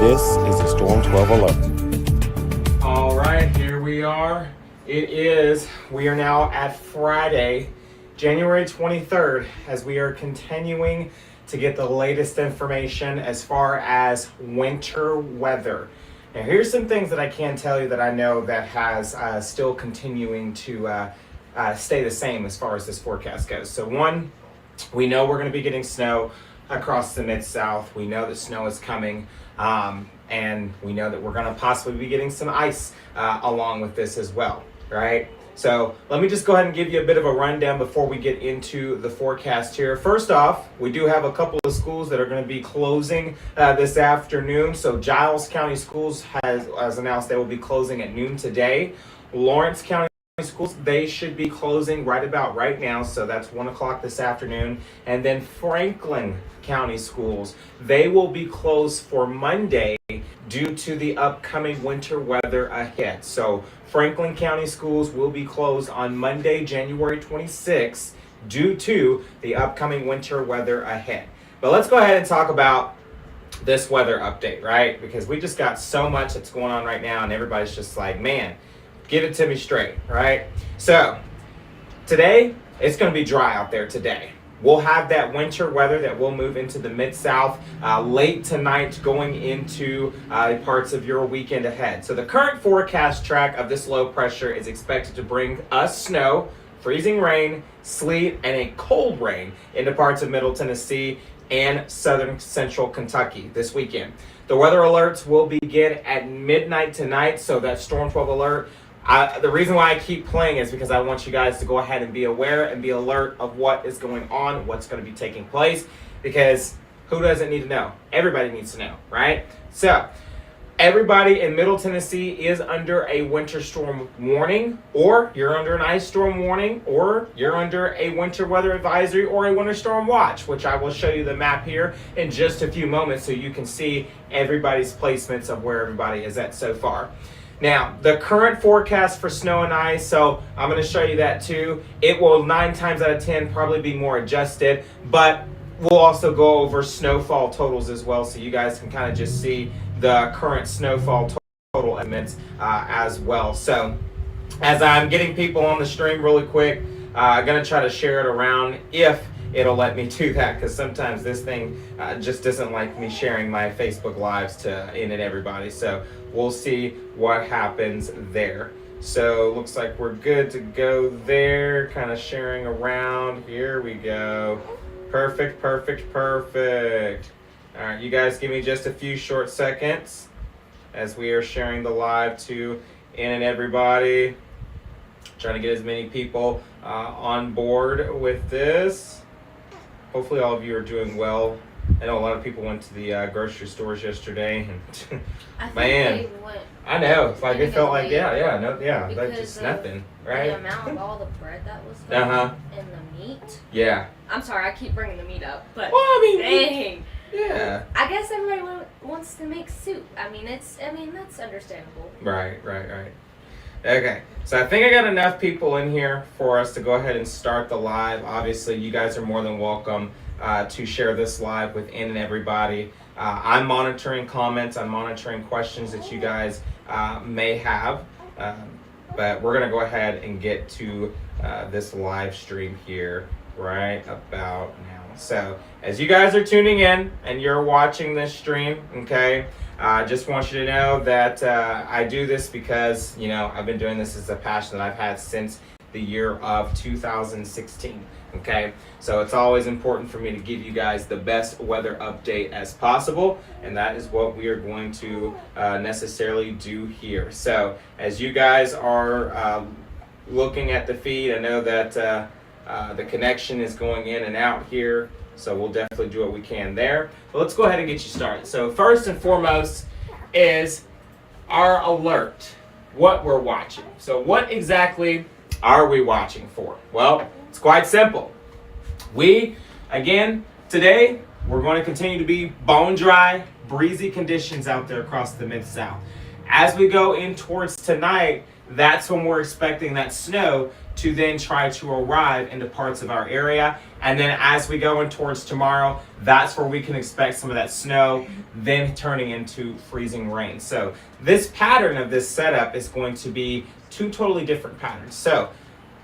This is a Storm 12 alert. All right, here we are. We are now at Friday, January 23rd, as we are continuing to get the latest information as far as winter weather. Now, here's some things that I can tell you that I know that has still continuing to stay the same as far as this forecast goes. So one, we know we're going to be getting snow across the Mid-South. We know that snow is coming, and we know that we're going to possibly be getting some ice along with this as well, right? So let me just go ahead and give you a bit of a rundown before we get into the forecast here. First off, we do have a couple of schools that are going to be closing this afternoon. So Giles County Schools has announced they will be closing at noon today. Lawrence County Schools, they should be closing right about right now, so that's 1 o'clock this afternoon. And then Franklin County Schools, they will be closed for Monday due to the upcoming winter weather ahead. So Franklin County Schools will be closed on Monday, January 26th, due to the upcoming winter weather ahead. But let's go ahead and talk about this weather update, right? Because we just got so much that's going on right now, and everybody's just like, man, give it to me straight, right? So today, it's going to be dry out there today. We'll have that winter weather that will move into the Mid-South late tonight going into parts of your weekend ahead. So the current forecast track of this low pressure is expected to bring us snow, freezing rain, sleet, and a cold rain into parts of Middle Tennessee and southern central Kentucky this weekend. The weather alerts will begin at midnight tonight, so that Storm 12 alert, the reason why I keep playing is because I want you guys to go ahead and be aware and be alert of what is going on, what's going to be taking place, because who doesn't need to know? Everybody needs to know, right? So everybody in Middle Tennessee is under a winter storm warning, or you're under an ice storm warning, or you're under a winter weather advisory or a winter storm watch, which I will show you the map here in just a few moments so you can see everybody's placements of where everybody is at so far. Now, the current forecast for snow and ice, so I'm going to show you that too. It will 9 times out of 10 probably be more adjusted, but we'll also go over snowfall totals as well, so you guys can kind of just see the current snowfall total estimates as well. So as I'm getting people on the stream really quick, I'm going to try to share it around if it'll let me do that, because sometimes this thing just doesn't like me sharing my Facebook Lives to in and everybody. So we'll see what happens there. So looks like we're good to go there. Kind of sharing around. Here we go. Perfect, perfect, perfect. All right, you guys give me just a few short seconds as we are sharing the live to in and everybody. Trying to get as many people on board with this. Hopefully all of you are doing well. I know a lot of people went to the grocery stores yesterday, and man, I know. It's like it felt like like just nothing, right? The amount of all the bread that was there and the meat. Yeah. I'm sorry, I keep bringing the meat up, but well, I mean, dang. Yeah. I guess everybody wants to make soup. I mean, that's understandable. Right. Okay, so I think I got enough people in here for us to go ahead and start the live. Obviously, you guys are more than welcome to share this live with in and everybody. I'm monitoring comments, I'm monitoring questions that you guys may have, but we're going to go ahead and get to this live stream here right about now. So as you guys are tuning in and you're watching this stream, okay, I just want you to know that I do this because, you know, I've been doing this as a passion that I've had since the year of 2016. Okay, so it's always important for me to give you guys the best weather update as possible, and that is what we are going to necessarily do here. So as you guys are looking at the feed, I know that the connection is going in and out here, so we'll definitely do what we can there. But let's go ahead and get you started. So first and foremost is our alert, what we're watching. So what exactly are we watching for? Well, it's quite simple. Today, we're going to continue to be bone dry, breezy conditions out there across the Mid-South. As we go in towards tonight, that's when we're expecting that snow to then try to arrive into parts of our area. And then as we go in towards tomorrow, that's where we can expect some of that snow, then turning into freezing rain. So this pattern of this setup is going to be two totally different patterns. So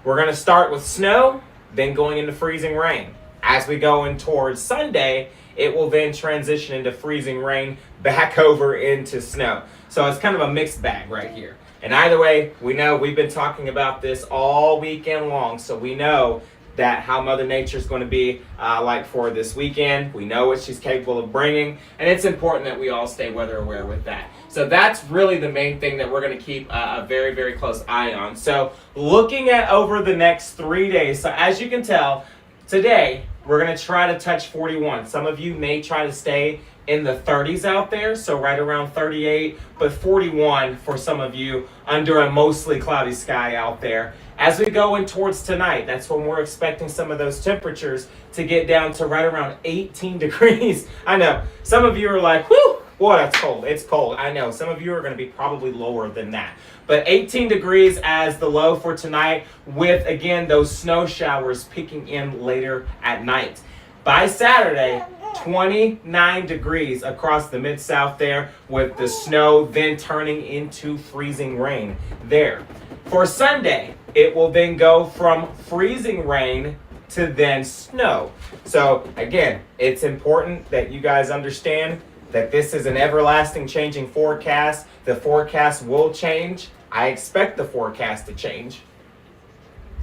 we're going to start with snow, then going into freezing rain. As we go in towards Sunday, it will then transition into freezing rain back over into snow. So it's kind of a mixed bag right here. And either way, we know we've been talking about this all weekend long, so we know that how Mother Nature is going to be like for this weekend. We know what she's capable of bringing, and it's important that we all stay weather aware with that. So that's really the main thing that we're going to keep a very, very close eye on. So looking at over the next 3 days, so as you can tell, today we're going to try to touch 41. Some of you may try to stay in the 30s out there, so right around 38, but 41 for some of you under a mostly cloudy sky out there. As we go in towards tonight, that's when we're expecting some of those temperatures to get down to right around 18 degrees. I know, some of you are like, whew, boy, that's cold. It's cold. I know, some of you are going to be probably lower than that. But 18 degrees as the low for tonight with, again, those snow showers peeking in later at night. By Saturday, 29 degrees across the Mid-South there with the snow then turning into freezing rain there. For Sunday, it will then go from freezing rain to then snow. So again, it's important that you guys understand that this is an everlasting changing forecast. The forecast will change. I expect the forecast to change.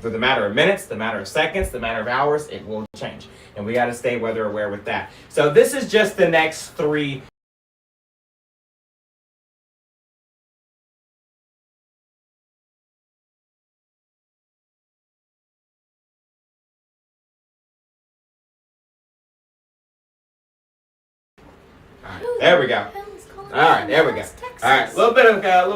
For the matter of minutes, the matter of seconds, the matter of hours, it will change. And we got to stay weather aware with that. So this is just the next 3. There we go. All right, there we go. All right, a little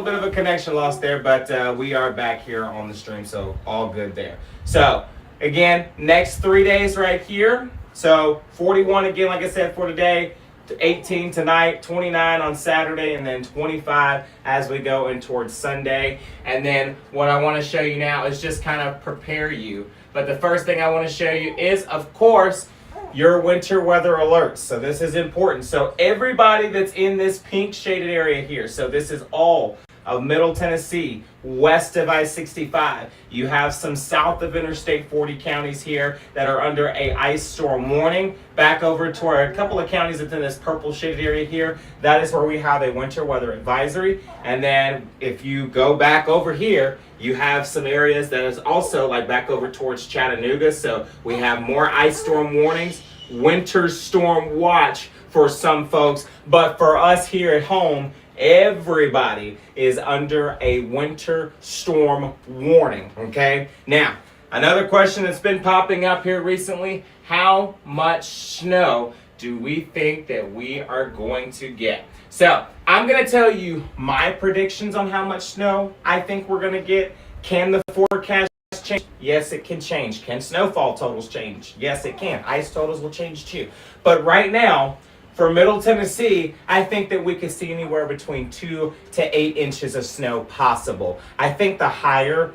bit of a connection loss there, but we are back here on the stream, so all good there. So again, next 3 days right here. So 41 again, like I said, for today, 18 tonight, 29 on Saturday, and then 25 as we go in towards Sunday. And then what I want to show you now is just kind of prepare you. But the first thing I want to show you is, of course, your winter weather alerts. So this is important. So everybody that's in this pink shaded area here, so this is all of Middle Tennessee, west of I-65. You have some south of Interstate 40 counties here that are under a ice storm warning. Back over to a couple of counties that's in this purple shaded area here, that is where we have a winter weather advisory. And then if you go back over here, you have some areas that is also like back over towards Chattanooga. So we have more ice storm warnings, winter storm watch for some folks. But for us here at home, everybody is under a winter storm warning, okay? Now, another question that's been popping up here recently, how much snow do we think that we are going to get? So, I'm going to tell you my predictions on how much snow I think we're going to get. Can the forecast change? Yes, it can change. Can snowfall totals change? Yes, it can. Ice totals will change too. But right now, for Middle Tennessee, I think that we could see anywhere between 2 to 8 inches of snow possible. I think the higher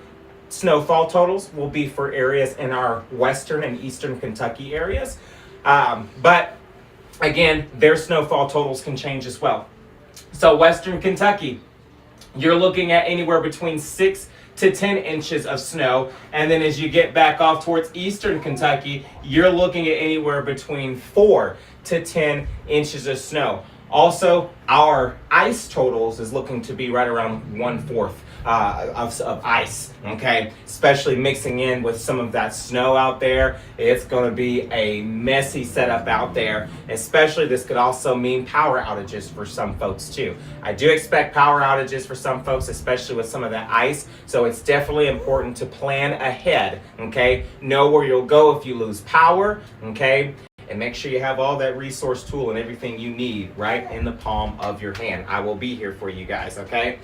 snowfall totals will be for areas in our western and eastern Kentucky areas. But again, their snowfall totals can change as well. So western Kentucky, you're looking at anywhere between 6 to 10 inches of snow. And then as you get back off towards eastern Kentucky, you're looking at anywhere between 4 to 10 inches of snow. Also, our ice totals is looking to be right around 1/4 of ice, okay? Especially mixing in with some of that snow out there. It's going to be a messy setup out there. Especially this could also mean power outages for some folks too. I do expect power outages for some folks, especially with some of that ice. So it's definitely important to plan ahead, okay? Know where you'll go if you lose power, okay? And make sure you have all that resource tool and everything you need right in the palm of your hand. I will be here for you guys, okay?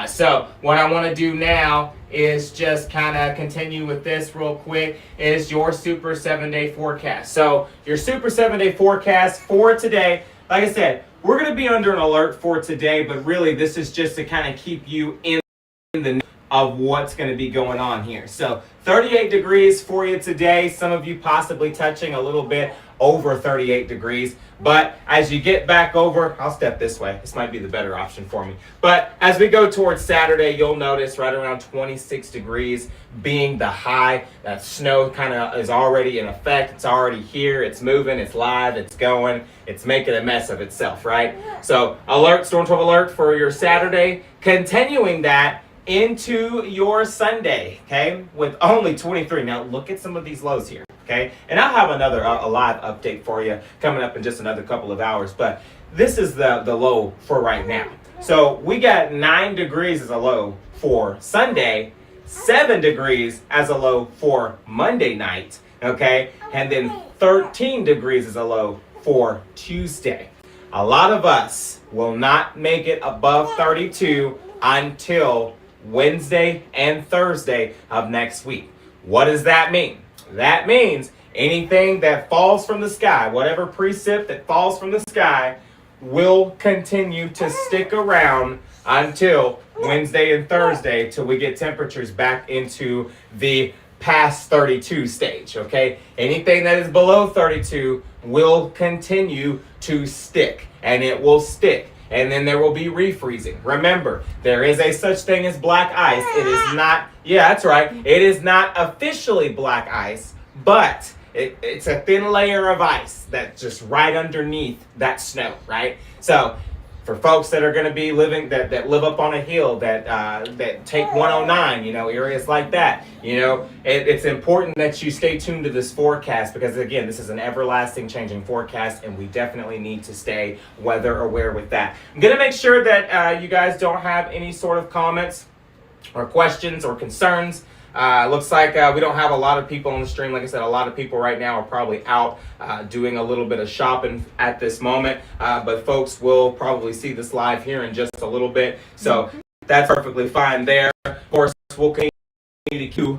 So what I want to do now is just kind of continue with this real quick, is your Super 7-day forecast. So your Super 7-day forecast for today, like I said, we're going to be under an alert for today, but really this is just to kind of keep you in the of what's going to be going on here. So 38 degrees for you today. Some of you possibly touching a little bit over 38 degrees. But as you get back over, I'll step this way. This might be the better option for me. But as we go towards Saturday, you'll notice right around 26 degrees being the high. That snow kind of is already in effect. It's already here. It's moving. It's live. It's going. It's making a mess of itself, right? So alert, Storm 12 alert for your Saturday. Continuing that into your Sunday, okay, with only 23. Now look at some of these lows here, okay, and I'll have another a live update for you coming up in just another couple of hours, but this is the low for right now. So we got 9 degrees as a low for Sunday, 7 degrees as a low for Monday night, okay, and then 13 degrees as a low for Tuesday. A lot of us will not make it above 32 until Wednesday and Thursday of next week. What does that mean? That means anything that falls from the sky, whatever precip that falls from the sky, will continue to stick around until Wednesday and Thursday till we get temperatures back into the past 32 stage, okay? Anything that is below 32 will continue to stick, and it will stick. And then there will be refreezing. Remember, there is a such thing as black ice. It is not, yeah, that's right. It is not officially black ice, but it's a thin layer of ice that's just right underneath that snow, right? So for folks that are going to be living, that live up on a hill, that take 109, you know, areas like that, you know, it's important that you stay tuned to this forecast because, again, this is an everlasting changing forecast, and we definitely need to stay weather aware with that. I'm going to make sure that you guys don't have any sort of comments or questions or concerns. Looks like we don't have a lot of people on the stream. Like I said, a lot of people right now are probably out doing a little bit of shopping at this moment. But folks will probably see this live here in just a little bit. So that's perfectly fine there. Of course, we'll continue to keep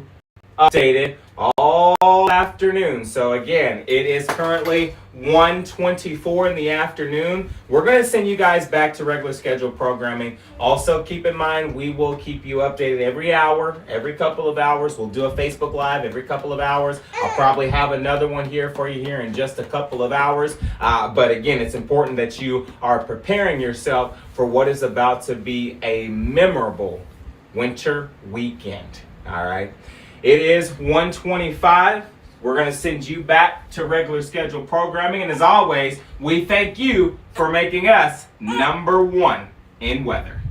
updated all afternoon. So again, it is currently 1:24 in the afternoon. We're going to send you guys back to regular scheduled programming. Also, keep in mind, we will keep you updated every hour, every couple of hours. We'll do a Facebook Live every couple of hours. I'll probably have another one here for you here in just a couple of hours. But again, it's important that you are preparing yourself for what is about to be a memorable winter weekend. All right. It is 1:25. We're going to send you back to regular scheduled programming. And as always, we thank you for making us number one in weather.